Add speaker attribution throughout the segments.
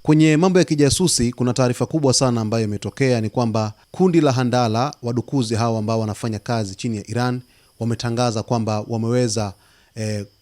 Speaker 1: Kwenye mambo ya kijasusi kuna taarifa kubwa sana ambayo imetokea, ni kwamba kundi la Handala, wadukuzi hao ambao wanafanya kazi chini ya Iran, wametangaza kwamba wameweza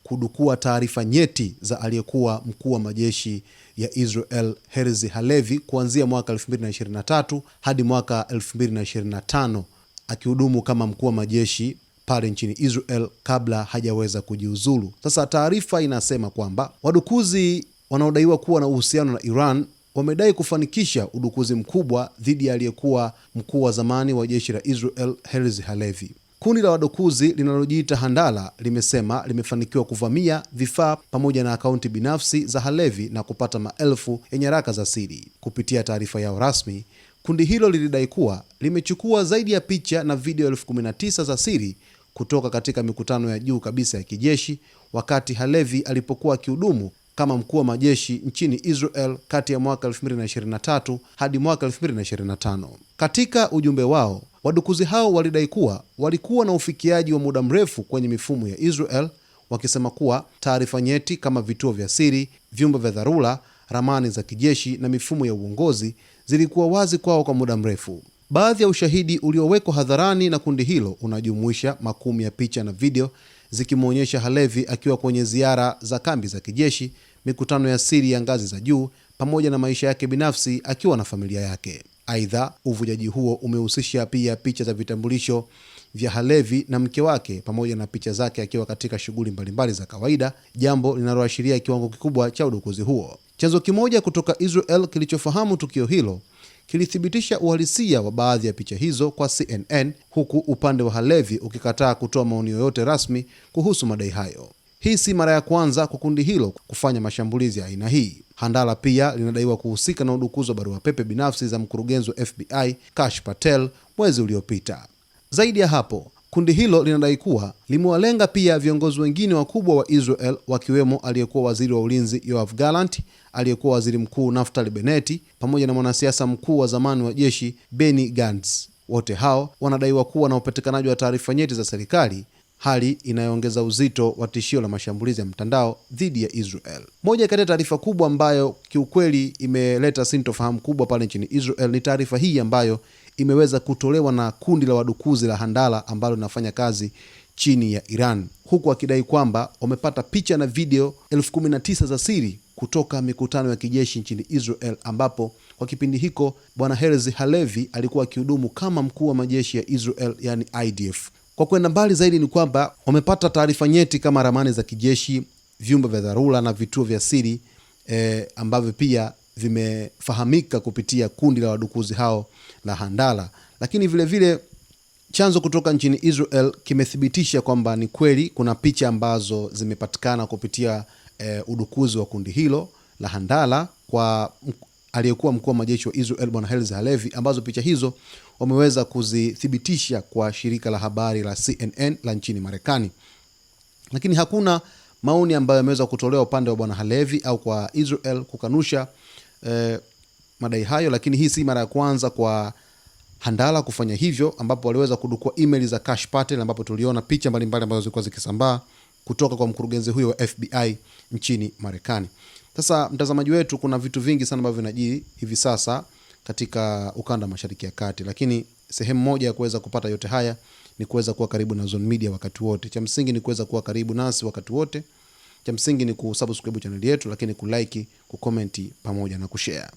Speaker 1: kudukua taarifa nyeti za aliyekuwa mkuu wa majeshi ya Israel Herzi Halevi kuanzia mwaka 2023 hadi mwaka 2025, akihudumu kama mkuu wa majeshi pale nchini Israel kabla hajaweza kujiuzulu. Sasa taarifa inasema kwamba wadukuzi wanaodaiwa kuwa na uhusiano na Iran wamedai kufanikisha udukuzi mkubwa dhidi ya aliyekuwa mkuu wa zamani wa jeshi la Israel Herzi Halevi. Kundi la wadukuzi linalojiita Handala limesema limefanikiwa kuvamia vifaa pamoja na akaunti binafsi za Halevi na kupata maelfu ya nyaraka za siri. Kupitia taarifa yao rasmi, kundi hilo lilidai kuwa limechukua zaidi ya picha na video 19,000 za siri kutoka katika mikutano ya juu kabisa ya kijeshi wakati Halevi alipokuwa akihudumu kama mkuu wa majeshi nchini Israel kati ya mwaka 2023 hadi mwaka 2025. Katika ujumbe wao, wadukuzi hao walidai kuwa walikuwa na ufikiaji wa muda mrefu kwenye mifumo ya Israel, wakisema kuwa taarifa nyeti kama vituo vya siri, vyumba vya dharura, ramani za kijeshi na mifumo ya uongozi zilikuwa wazi kwao kwa muda mrefu. Baadhi ya ushahidi uliowekwa hadharani na kundi hilo unajumuisha makumi ya picha na video zikimwonyesha Halevi akiwa kwenye ziara za kambi za kijeshi, mikutano ya siri ya ngazi za juu, pamoja na maisha yake binafsi akiwa na familia yake. Aidha, uvujaji huo umehusisha pia picha za vitambulisho vya Halevi na mke wake pamoja na picha zake akiwa katika shughuli mbalimbali za kawaida, jambo linaloashiria kiwango kikubwa cha udukuzi huo. Chanzo kimoja kutoka Israel kilichofahamu tukio hilo kilithibitisha uhalisia wa baadhi ya picha hizo kwa CNN, huku upande wa Halevi ukikataa kutoa maoni yoyote rasmi kuhusu madai hayo. Hii si mara ya kwanza kwa kundi hilo kufanya mashambulizi ya aina hii. Handala pia linadaiwa kuhusika na udukuzi wa barua pepe binafsi za mkurugenzi wa FBI Kash Patel mwezi uliopita. Zaidi ya hapo, kundi hilo linadai kuwa limewalenga pia viongozi wengine wakubwa wa Israel, wakiwemo aliyekuwa waziri wa ulinzi Yoav Gallant, aliyekuwa waziri mkuu Naftali Bennett pamoja na mwanasiasa mkuu wa zamani wa jeshi Benny Gantz. Wote hao wanadaiwa kuwa na upatikanaji wa taarifa nyeti za serikali, hali inayoongeza uzito wa tishio la mashambulizi ya mtandao dhidi ya Israel. Moja kati ya taarifa kubwa ambayo kiukweli imeleta sintofahamu kubwa pale nchini Israel ni taarifa hii ambayo imeweza kutolewa na kundi la wadukuzi la Handala ambalo linafanya kazi chini ya Iran, huku akidai kwamba wamepata picha na video 19,000 za siri kutoka mikutano ya kijeshi nchini Israel, ambapo kwa kipindi hiko bwana Herzi Halevi alikuwa akihudumu kama mkuu wa majeshi ya Israel, yani IDF. Kwa kwenda mbali zaidi ni kwamba wamepata taarifa nyeti kama ramani za kijeshi, vyumba vya dharura na vituo vya siri ambavyo pia vimefahamika kupitia kundi la wadukuzi hao la Handala. Lakini vile vile chanzo kutoka nchini Israel kimethibitisha kwamba ni kweli kuna picha ambazo zimepatikana kupitia udukuzi wa kundi hilo la Handala kwa aliyekuwa mkuu wa majeshi wa Israel bwana Herzi Halevi, ambazo picha hizo wameweza kuzithibitisha kwa shirika la habari la CNN la nchini Marekani. Lakini hakuna maoni ambayo yameweza kutolewa upande wa bwana Halevi au kwa Israel kukanusha madai hayo. Lakini hii si mara ya kwanza kwa Handala kufanya hivyo, ambapo waliweza kudukua email za Kash Patel, ambapo tuliona picha mbalimbali ambazo zilikuwa zikisambaa kutoka kwa mkurugenzi huyo wa FBI nchini Marekani. Sasa mtazamaji wetu, kuna vitu vingi sana ambavyo vinajiri hivi sasa katika ukanda Mashariki ya Kati, lakini sehemu moja ya kuweza kupata yote haya ni kuweza kuwa karibu na Zone Media wakati wote. Cha msingi ni kuweza kuwa karibu nasi wakati wote. Cha msingi ni kusubscribe channel yetu, lakini kulike, kucomment pamoja na kushare.